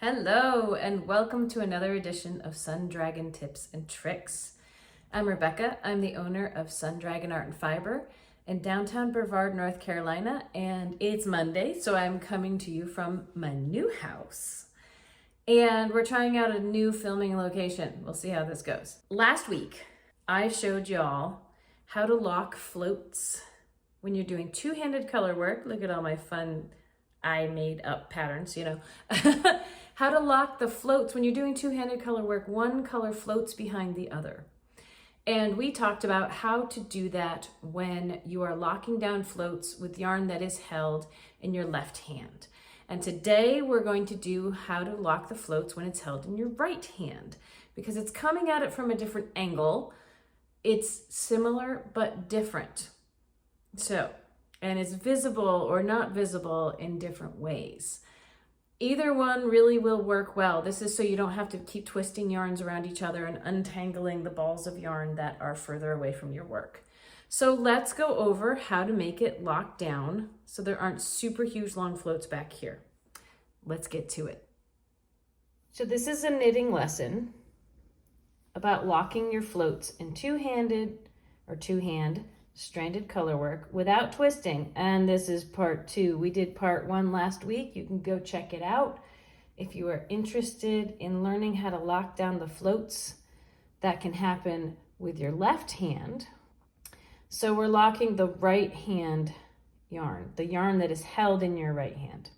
Hello, and welcome to another edition of Sun Dragon Tips and Tricks. I'm Rebecca. I'm the owner of Sun Dragon Art and Fiber in downtown Brevard, North Carolina, and it's Monday, so I'm coming to you from my new house. And we're trying out a new filming location. We'll see how this goes. Last week, I showed y'all how to lock floats when you're doing two-handed color work. Look at all my fun I made up patterns, how to lock the floats when you're doing two-handed color work. One color floats behind the other. And we talked about how to do that when you are locking down floats with yarn that is held in your left hand. And today we're going to do how to lock the floats when it's held in your right hand, because it's coming at it from a different angle. It's similar but different. And it's visible or not visible in different ways. Either one really will work well. This is so you don't have to keep twisting yarns around each other and untangling the balls of yarn that are further away from your work. So let's go over how to make it lock down so there aren't super huge long floats back here. Let's get to it. So this is a knitting lesson about locking your floats in two-handed or two-hand stranded color work without twisting. And this is part 2. We did part 1 last week. You can go check it out if you are interested in learning how to lock down the floats. That can happen with your left hand. So we're locking the right hand yarn, the yarn that is held in your right hand.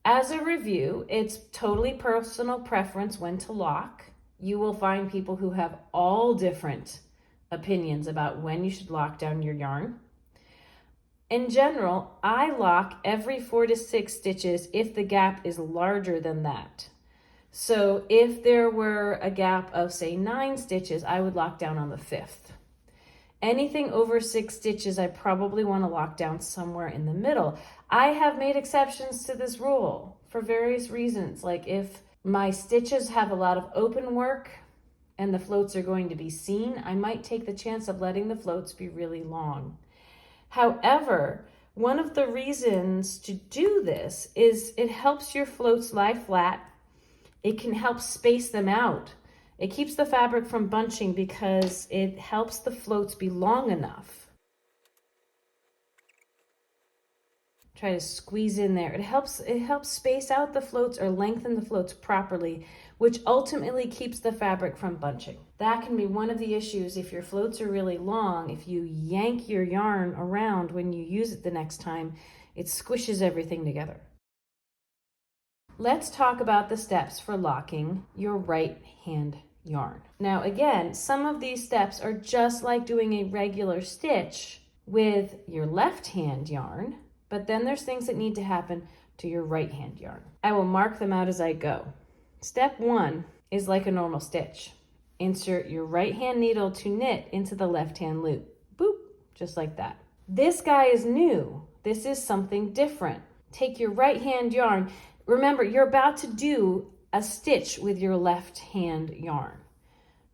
As a review, it's totally personal preference when to lock. You will find people who have all different opinions about when you should lock down your yarn. In general, I lock every 4 to 6 stitches if the gap is larger than that. So if there were a gap of, say, 9 stitches, I would lock down on the 5th. Anything over 6 stitches, I probably want to lock down somewhere in the middle. I have made exceptions to this rule for various reasons. Like if my stitches have a lot of open work and the floats are going to be seen, I might take the chance of letting the floats be really long. However, one of the reasons to do this is it helps your floats lie flat. It can help space them out. It keeps the fabric from bunching because it helps the floats be long enough. Try to squeeze in there. It helps space out the floats or lengthen the floats properly, which ultimately keeps the fabric from bunching. That can be one of the issues if your floats are really long. If you yank your yarn around when you use it the next time, it squishes everything together. Let's talk about the steps for locking your right hand yarn. Now again, some of these steps are just like doing a regular stitch with your left hand yarn, but then there's things that need to happen to your right hand yarn. I will mark them out as I go. Step 1 is like a normal stitch. Insert your right hand needle to knit into the left hand loop. Boop, just like that. This guy is new. This is something different. Take your right hand yarn. Remember, you're about to do a stitch with your left hand yarn.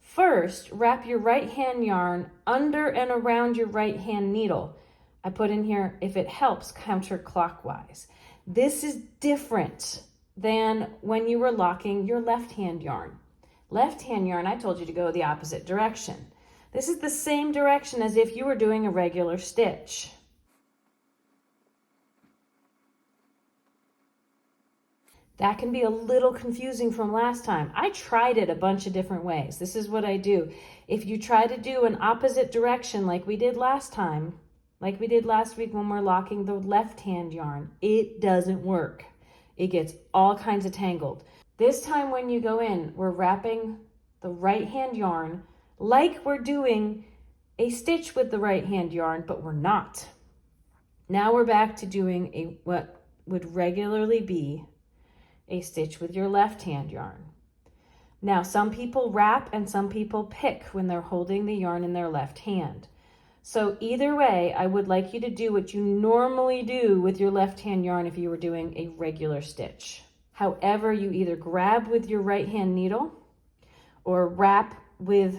First, wrap your right hand yarn under and around your right hand needle. I put in here, if it helps, counterclockwise. This is different than when you were locking your left hand yarn. Left hand yarn, I told you to go the opposite direction. This is the same direction as if you were doing a regular stitch. That can be a little confusing from last time. I tried it a bunch of different ways. This is what I do. If you try to do an opposite direction like we did last time, like we did last week when we're locking the left hand yarn, it doesn't work. It gets all kinds of tangled. This time when you go in, we're wrapping the right hand yarn like we're doing a stitch with the right hand yarn, but we're not. Now we're back to doing what would regularly be a stitch with your left hand yarn. Now some people wrap and some people pick when they're holding the yarn in their left hand. So either way, I would like you to do what you normally do with your left hand yarn if you were doing a regular stitch. However, you either grab with your right hand needle or wrap with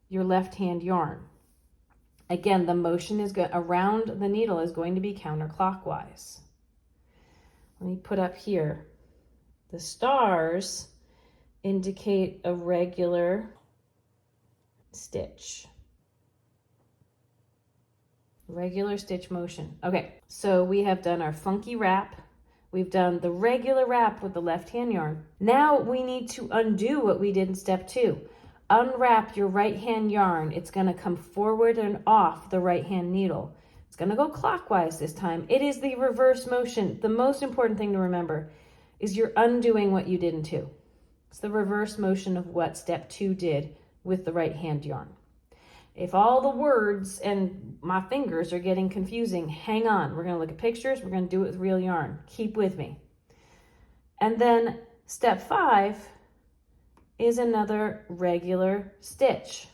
your left hand yarn. Again, the motion is around the needle is going to be counterclockwise. Let me put up here The stars indicate a regular stitch. Regular stitch motion. Okay, so we have done our funky wrap. We've done the regular wrap with the left hand yarn. Now we need to undo what we did in step 2. Unwrap your right hand yarn. It's going to come forward and off the right hand needle. It's going to go clockwise this time. It is the reverse motion. The most important thing to remember is you're undoing what you did in 2. It's the reverse motion of what step 2 did with the right hand yarn. If all the words and my fingers are getting confusing, hang on. We're going to look at pictures. We're going to do it with real yarn. Keep with me. And then step 5 is another regular stitch.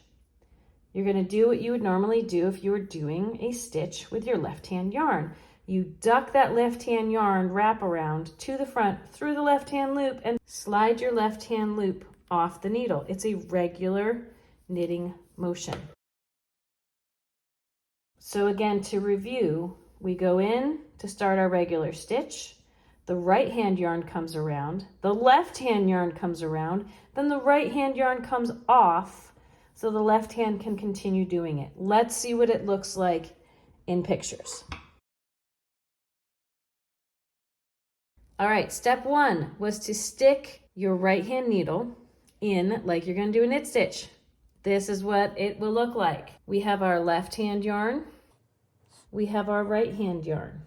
You're going to do what you would normally do if you were doing a stitch with your left hand yarn. You duck that left hand yarn wrap around to the front through the left hand loop and slide your left hand loop off the needle. It's a regular knitting motion. So again, to review, we go in to start our regular stitch. The right hand yarn comes around, the left hand yarn comes around, then the right hand yarn comes off so the left hand can continue doing it. Let's see what it looks like in pictures. All right, step 1 was to stick your right hand needle in like you're going to do a knit stitch. This is what it will look like. We have our left hand yarn. We have our right hand yarn.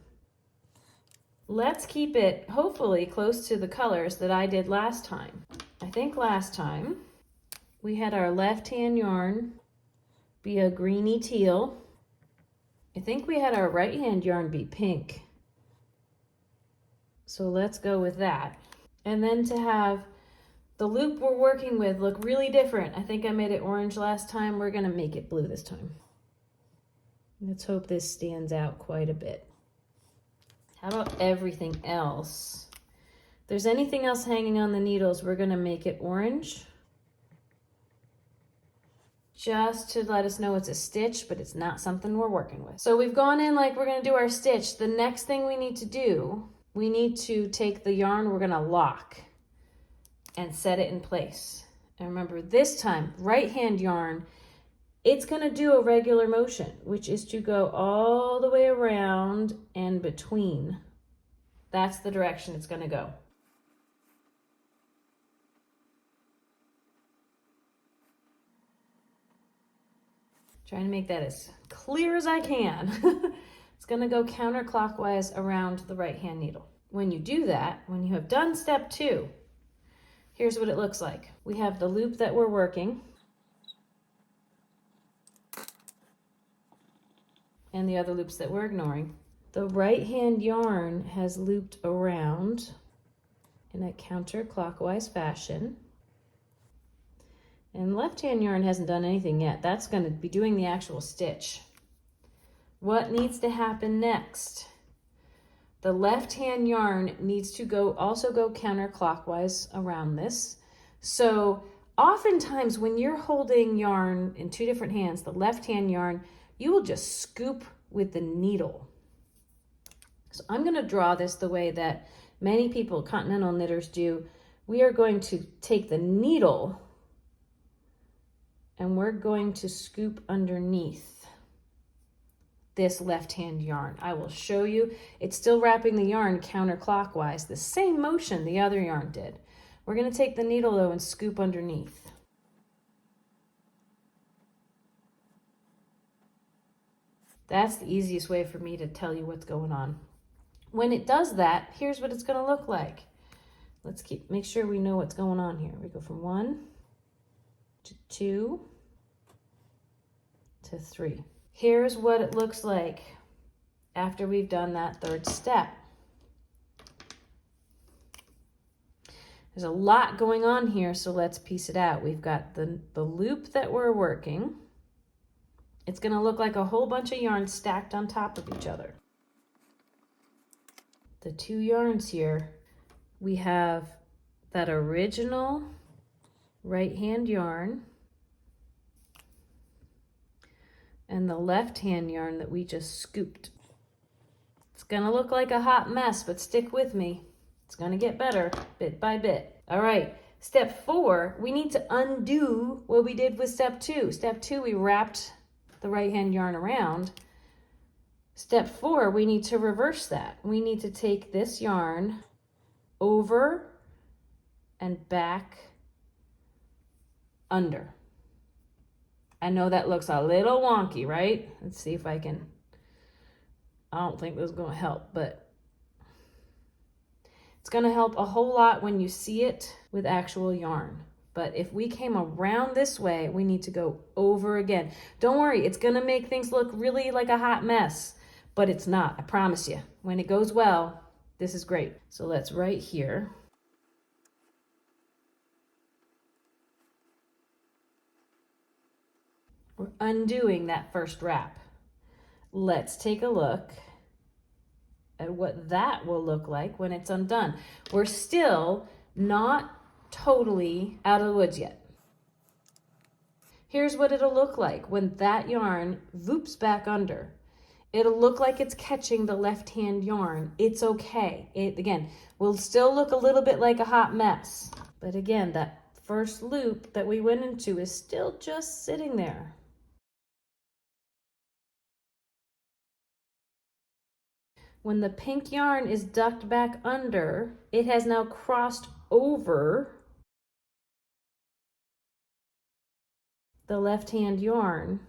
Let's keep it hopefully close to the colors that I did last time. I think last time we had our left hand yarn be a greeny teal. I think we had our right hand yarn be pink. So let's go with that. And then to have the loop we're working with look really different. I think I made it orange last time. We're going to make it blue this time. Let's hope this stands out quite a bit. How about everything else? If there's anything else hanging on the needles, we're going to make it orange. Just to let us know it's a stitch, but it's not something we're working with. So we've gone in like we're going to do our stitch. The next thing we need to do, we need to take the yarn we're going to lock and set it in place. And remember, this time, right hand yarn, it's going to do a regular motion, which is to go all the way around and between. That's the direction it's going to go. Trying to make that as clear as I can. It's going to go counterclockwise around the right hand needle. When you do that, when you have done step 2, here's what it looks like. We have the loop that we're working and the other loops that we're ignoring. The right hand yarn has looped around in a counterclockwise fashion. And left hand yarn hasn't done anything yet. That's going to be doing the actual stitch. What needs to happen next? The left hand yarn needs to also go counterclockwise around this. So oftentimes when you're holding yarn in 2 different hands, the left hand yarn, you will just scoop with the needle. So I'm going to draw this the way that many people, continental knitters, do. We are going to take the needle and we're going to scoop underneath this left hand yarn. I will show you. It's still wrapping the yarn counterclockwise, the same motion the other yarn did. We're going to take the needle though and scoop underneath. That's the easiest way for me to tell you what's going on. When it does that, here's what it's going to look like. Let's make sure we know what's going on here. We go from 1 to 2 to 3. Here's what it looks like after we've done that 3rd step. There's a lot going on here, so let's piece it out. We've got the loop that we're working. It's going to look like a whole bunch of yarns stacked on top of each other. The 2 yarns here, we have that original right hand yarn and the left hand yarn that we just scooped. It's going to look like a hot mess, but stick with me. It's gonna get better bit by bit. All right, step 4, we need to undo what we did with step 2. Step 2, we wrapped the right hand yarn around. Step 4, we need to reverse that. We need to take this yarn over and back under. I know that looks a little wonky, right? Let's see if I can. I don't think this is going to help, but it's going to help a whole lot when you see it with actual yarn. But if we came around this way, we need to go over again. Don't worry, it's going to make things look really like a hot mess, but it's not, I promise you. When it goes well, this is great. So let's right here. We're undoing that first wrap. Let's take a look at what that will look like when it's undone. We're still not totally out of the woods yet. Here's what it'll look like when that yarn voops back under. It'll look like it's catching the left-hand yarn. It's okay. It, again, will still look a little bit like a hot mess. But again, that first loop that we went into is still just sitting there. When the pink yarn is ducked back under, it has now crossed over the left-hand yarn.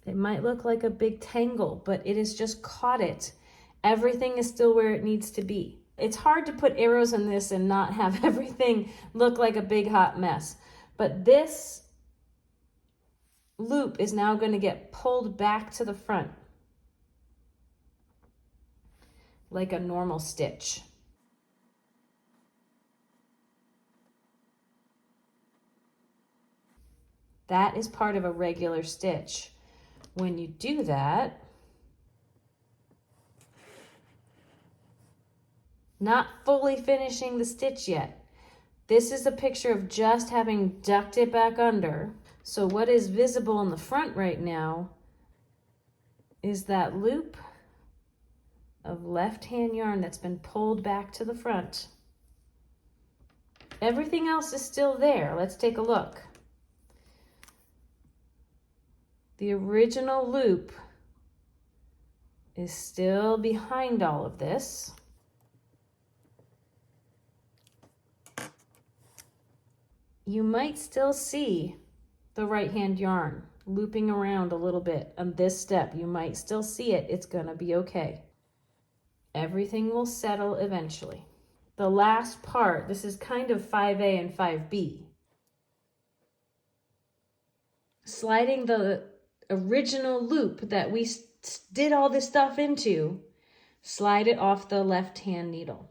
It might look like a big tangle, but it has just caught it. Everything is still where it needs to be. It's hard to put arrows in this and not have everything look like a big hot mess. But this loop is now going to get pulled back to the front like a normal stitch. That is part of a regular stitch. When you do that, not fully finishing the stitch yet. This is a picture of just having ducked it back under. So what is visible in the front right now is that loop of left-hand yarn that's been pulled back to the front. Everything else is still there. Let's take a look. The original loop is still behind all of this. You might still see the right-hand yarn looping around a little bit on this step. You might still see it. It's gonna be okay. Everything will settle eventually. The last part, this is kind of 5A and 5B. Sliding the original loop that we did all this stuff into, slide it off the left-hand needle.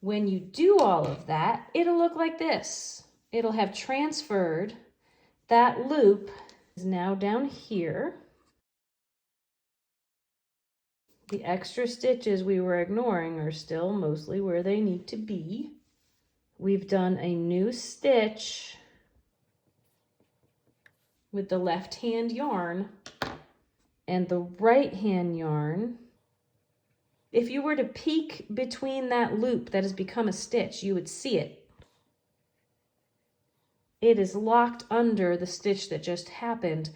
When you do all of that, it'll look like this. It'll have transferred. That loop is now down here. The extra stitches we were ignoring are still mostly where they need to be. We've done a new stitch with the left-hand yarn and the right-hand yarn. If you were to peek between that loop that has become a stitch, you would see it. It is locked under the stitch that just happened.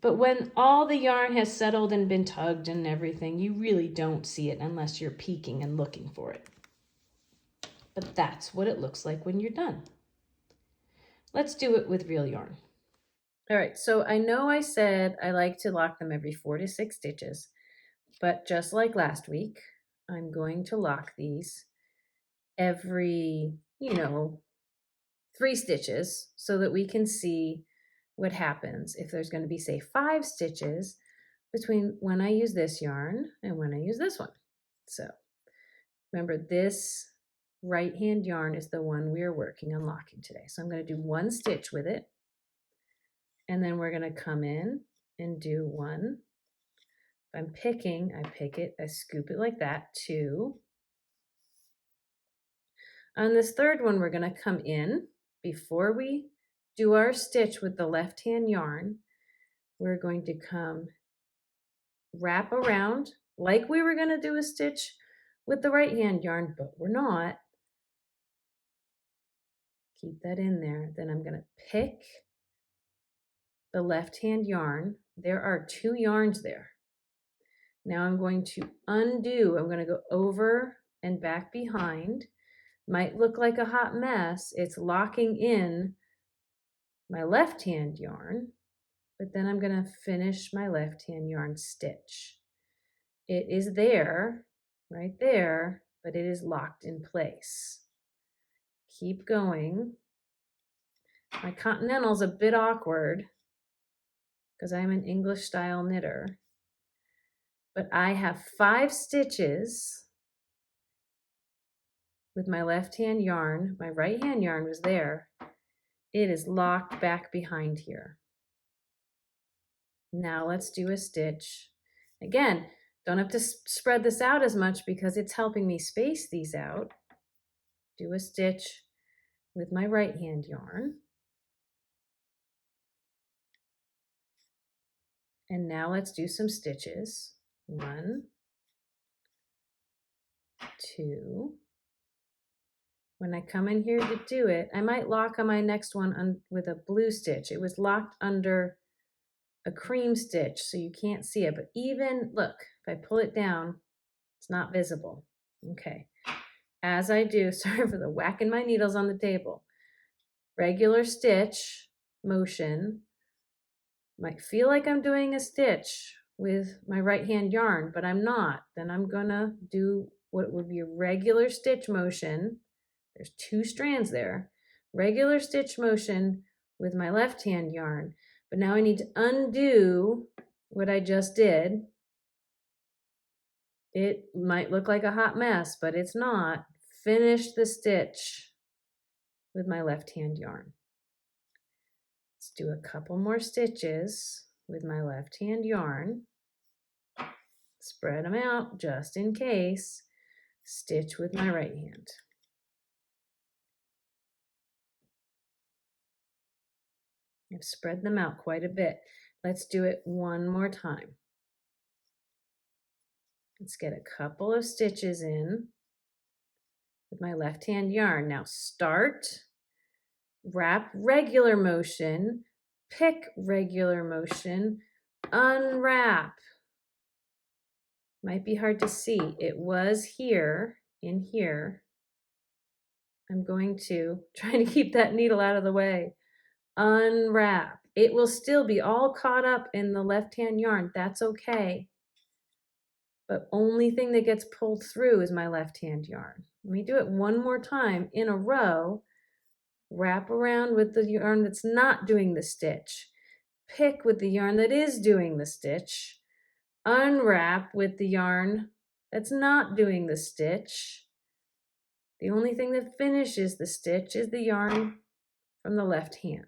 But when all the yarn has settled and been tugged and everything, you really don't see it unless you're peeking and looking for it. But that's what it looks like when you're done. Let's do it with real yarn. All right, so I know I said I like to lock them every 4 to 6 stitches, but just like last week, I'm going to lock these every, 3 stitches so that we can see what happens if there's going to be, say, 5 stitches between when I use this yarn and when I use this one. So remember, this right-hand yarn is the one we are working on locking today. So I'm going to do 1 stitch with it, and then we're going to come in and do 1. If I'm picking, I pick it, I scoop it like that, 2. On this third one, we're going to come in before we do our stitch with the left-hand yarn. we're going to come wrap around like we were going to do a stitch with the right hand yarn, but we're not. Keep that in there. Then I'm going to pick the left hand yarn. There are 2 yarns there. Now I'm going to undo. I'm going to go over and back behind. Might look like a hot mess. It's locking in my left hand yarn, but then I'm going to finish my left hand yarn stitch. It is there, right there, but it is locked in place. Keep going. My continental's a bit awkward because I'm an English style knitter, but I have 5 stitches with my left hand yarn. My right hand yarn was there. It is locked back behind here. Now let's do a stitch. Again, don't have to spread this out as much because it's helping me space these out. Do a stitch with my right hand yarn. And now let's do some stitches. 1, 2. When I come in here to do it, I might lock on my next one with a blue stitch. It was locked under a cream stitch, so you can't see it. But even, look, if I pull it down, it's not visible. Okay. As I do, sorry for the whacking my needles on the table. Regular stitch motion. Might feel like I'm doing a stitch with my right hand yarn, but I'm not. Then I'm gonna do what would be a regular stitch motion. There's 2 strands there. Regular stitch motion with my left hand yarn. But now I need to undo what I just did. It might look like a hot mess, but it's not. Finish the stitch with my left hand yarn. Let's do a couple more stitches with my left hand yarn. Spread them out just in case. Stitch with my right hand. I've spread them out quite a bit. Let's do it one more time. Let's get a couple of stitches in with my left hand yarn. Now start, wrap regular motion, pick regular motion, unwrap. Might be hard to see. It was here, in here. I'm going to try to keep that needle out of the way. Unwrap. It will still be all caught up in the left hand yarn. That's okay. But only thing that gets pulled through is my left hand yarn. Let me do it one more time in a row. Wrap around with the yarn that's not doing the stitch. Pick with the yarn that is doing the stitch. Unwrap with the yarn that's not doing the stitch. The only thing that finishes the stitch is the yarn from the left hand.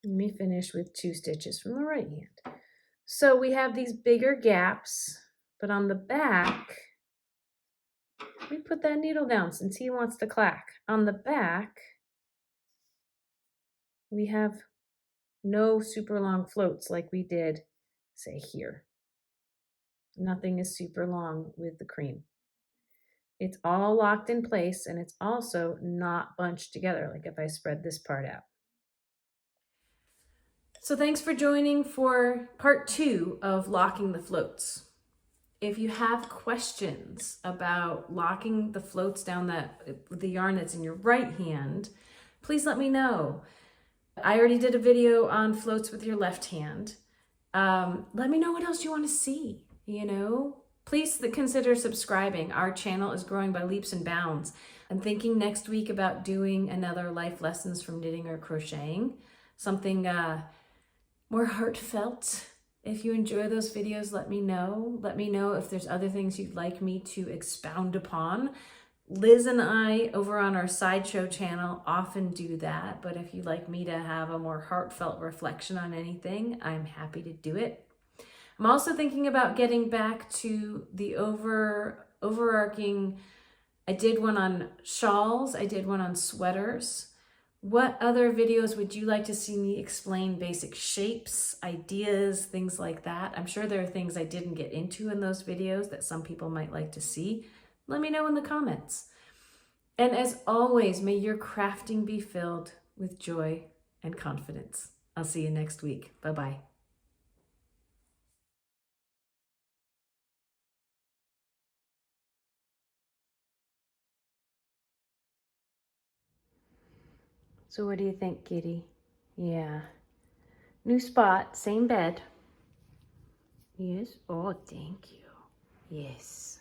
Let me finish with 2 stitches from the right hand. So we have these bigger gaps, but on the back, let me put that needle down since he wants to clack. On the back, we have no super long floats like we did, say, here. Nothing is super long with the cream. It's all locked in place, and it's also not bunched together, like if I spread this part out. So thanks for joining for part 2 of locking the floats. If you have questions about locking the floats down the yarn that's in your right hand, please let me know. I already did a video on floats with your left hand. Let me know what else you want to see, Please consider subscribing. Our channel is growing by leaps and bounds. I'm thinking next week about doing another life lessons from knitting or crocheting, something more heartfelt. If you enjoy those videos, let me know. Let me know if there's other things you'd like me to expound upon. Liz and I over on our Sideshow channel often do that, but if you'd like me to have a more heartfelt reflection on anything, I'm happy to do it. I'm also thinking about getting back to the overarching. I did one on shawls. I did one on sweaters. What other videos would you like to see me explain basic shapes, ideas, things like that? I'm sure there are things I didn't get into in those videos that some people might like to see. Let me know in the comments. And as always, may your crafting be filled with joy and confidence. I'll see you next week. Bye-bye. So what do you think, kitty? Yeah. New spot, same bed. Yes. Oh, thank you. Yes.